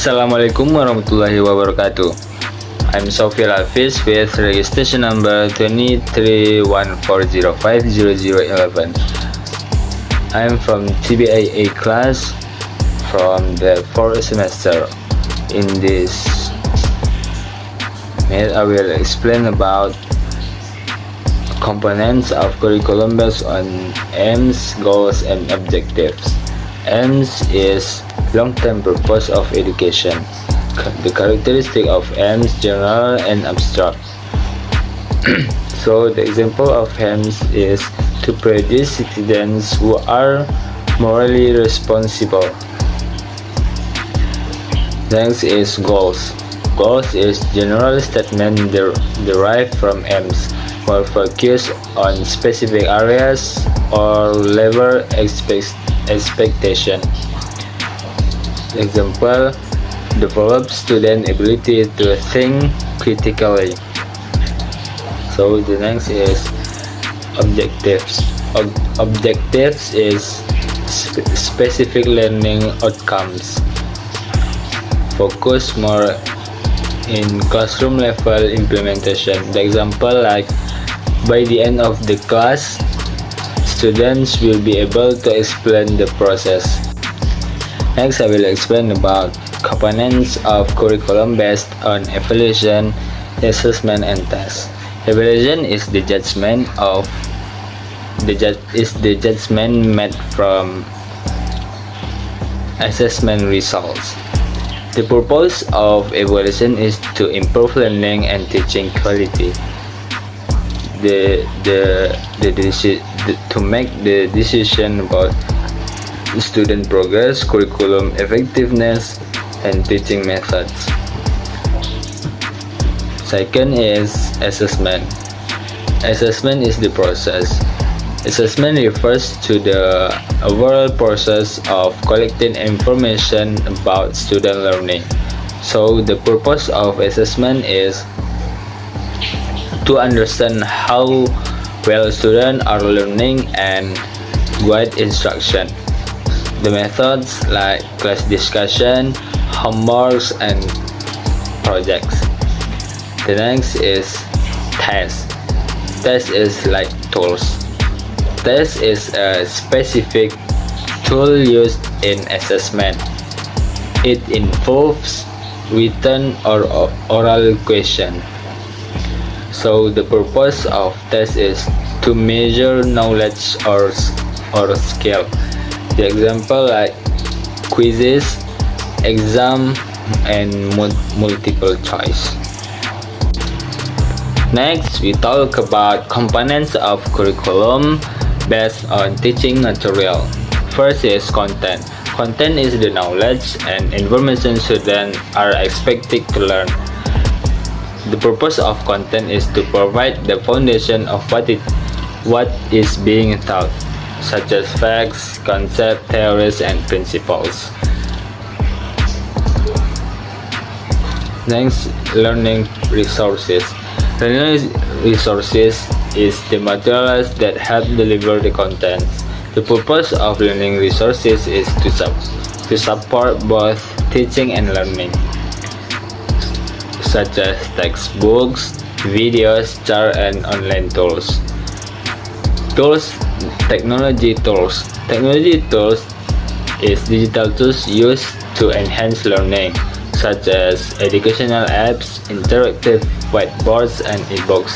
Assalamualaikum warahmatullahi wabarakatuh. I'm Shaufi Al Hafizh with registration number 2314050011. I'm from TBAA class from the 4th semester. In this minute, I will explain about components of curriculum based on aims, goals, and objectives. Aims is long-term purpose of education. The characteristic of aims general and abstract. So the example of aims is to produce citizens who are morally responsible. Next is goals. Goals is general statement derived from aims, more focused on specific areas or level expectation. Example, develop student ability to think critically. So the next is objectives. Objectives is specific learning outcomes. Focus more in classroom level implementation. The example like by the end of the class, students will be able to explain the process. Next, I will explain about components of curriculum based on evaluation, assessment, and tests. Evaluation is the judgment made from assessment results. The purpose of evaluation is to improve learning and teaching quality. To make the decision about student progress, curriculum effectiveness, and teaching methods. Second is assessment. Assessment is the process. Assessment refers to the overall process of collecting information about student learning. So the purpose of assessment is to understand how well students are learning and guide instruction. The methods like class discussion, homeworks, and projects. The next is test. Test is like tools. Test is a specific tool used in assessment. It involves written or oral question. So the purpose of test is to measure knowledge or skill. The example like quizzes, exam, and multiple choice. Next, we talk about components of curriculum based on teaching material. First is content. Content is the knowledge and information students are expected to learn. The purpose of content is to provide the foundation of what is being taught, such as facts, concepts, theories, and principles. Next, learning resources. Learning resources is the materials that help deliver the content. The purpose of learning resources is to support both teaching and learning, such as textbooks, videos, chart, and online tools. Technology tools. Technology tools is digital tools used to enhance learning, such as educational apps, interactive whiteboards, and ebooks.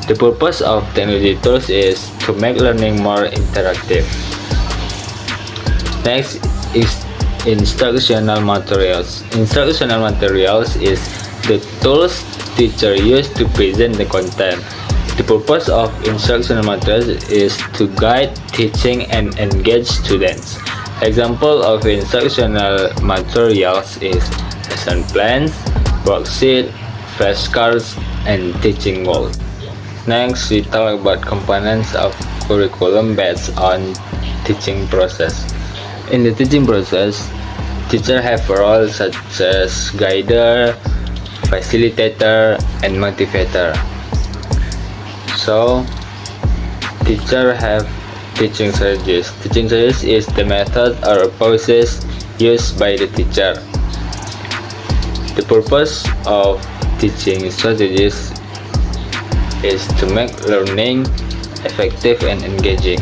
The purpose of technology tools is to make learning more interactive. Next is instructional materials. Instructional materials is the tools teacher use to present the content. The purpose of instructional materials is to guide teaching and engage students. Example of instructional materials is lesson plans, worksheet, flashcards, and teaching goals. Next, we talk about components of curriculum based on teaching process. In the teaching process, teachers have roles such as guider, facilitator, and motivator. So, teachers have teaching strategies. Teaching strategies is the method or process used by the teacher. The purpose of teaching strategies is to make learning effective and engaging.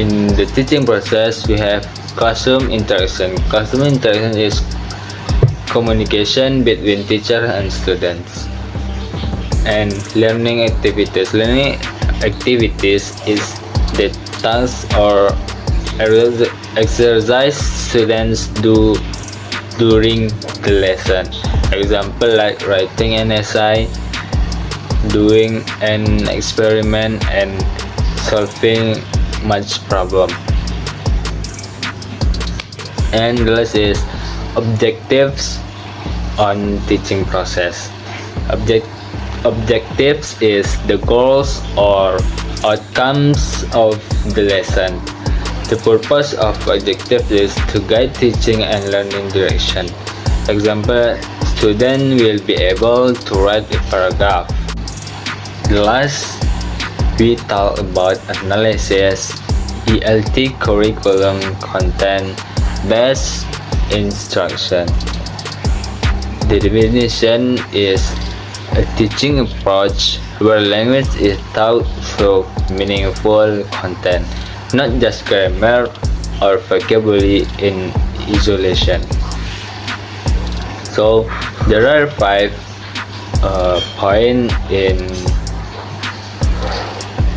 In the teaching process, we have classroom interaction. Classroom interaction is communication between teacher and students. And learning activities. Learning activities is the task or exercise students do during the lesson. Example like writing an essay, doing an experiment, and solving much problem. And the last is objectives on teaching process. Objectives is the goals or outcomes of the lesson. The purpose of objective is to guide teaching and learning direction. Example, student will be able to write a paragraph. The last, we talk about analysis, ELT curriculum content based instruction. The definition is a teaching approach where language is taught through meaningful content, not just grammar or vocabulary in isolation. So there are 5 points in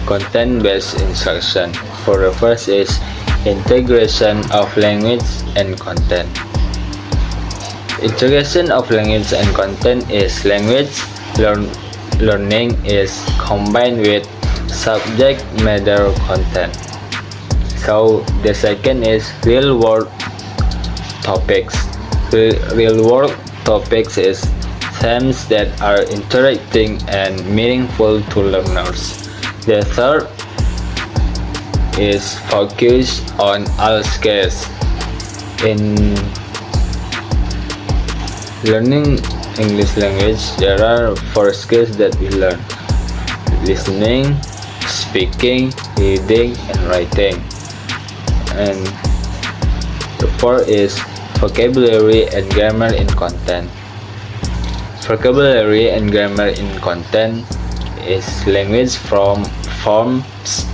content-based instruction. For the first is integration of language and content. Integration of language and content is language learning is combined with subject matter content. So the second is real world topics. Real world topics is themes that are interacting and meaningful to learners. The third is focus on all skills. In learning English language, there are 4 skills that we learn: listening, speaking, reading, and writing. And the 4th is vocabulary and grammar in content. Vocabulary and grammar in content is language forms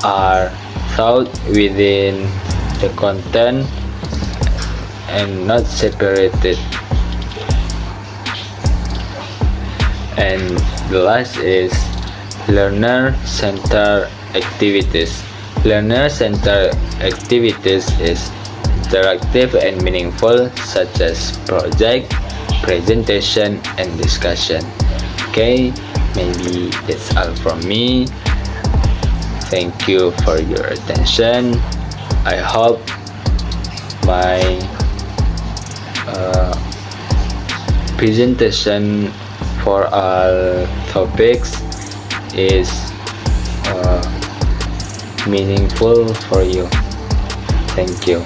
are taught within the content and not separated. And the last is learner-centered activities. Learner-centered activities is interactive and meaningful, such as project, presentation, and discussion. Okay, maybe that's all from me. Thank you for your attention. I hope my presentation for all topics is meaningful for you. Thank you.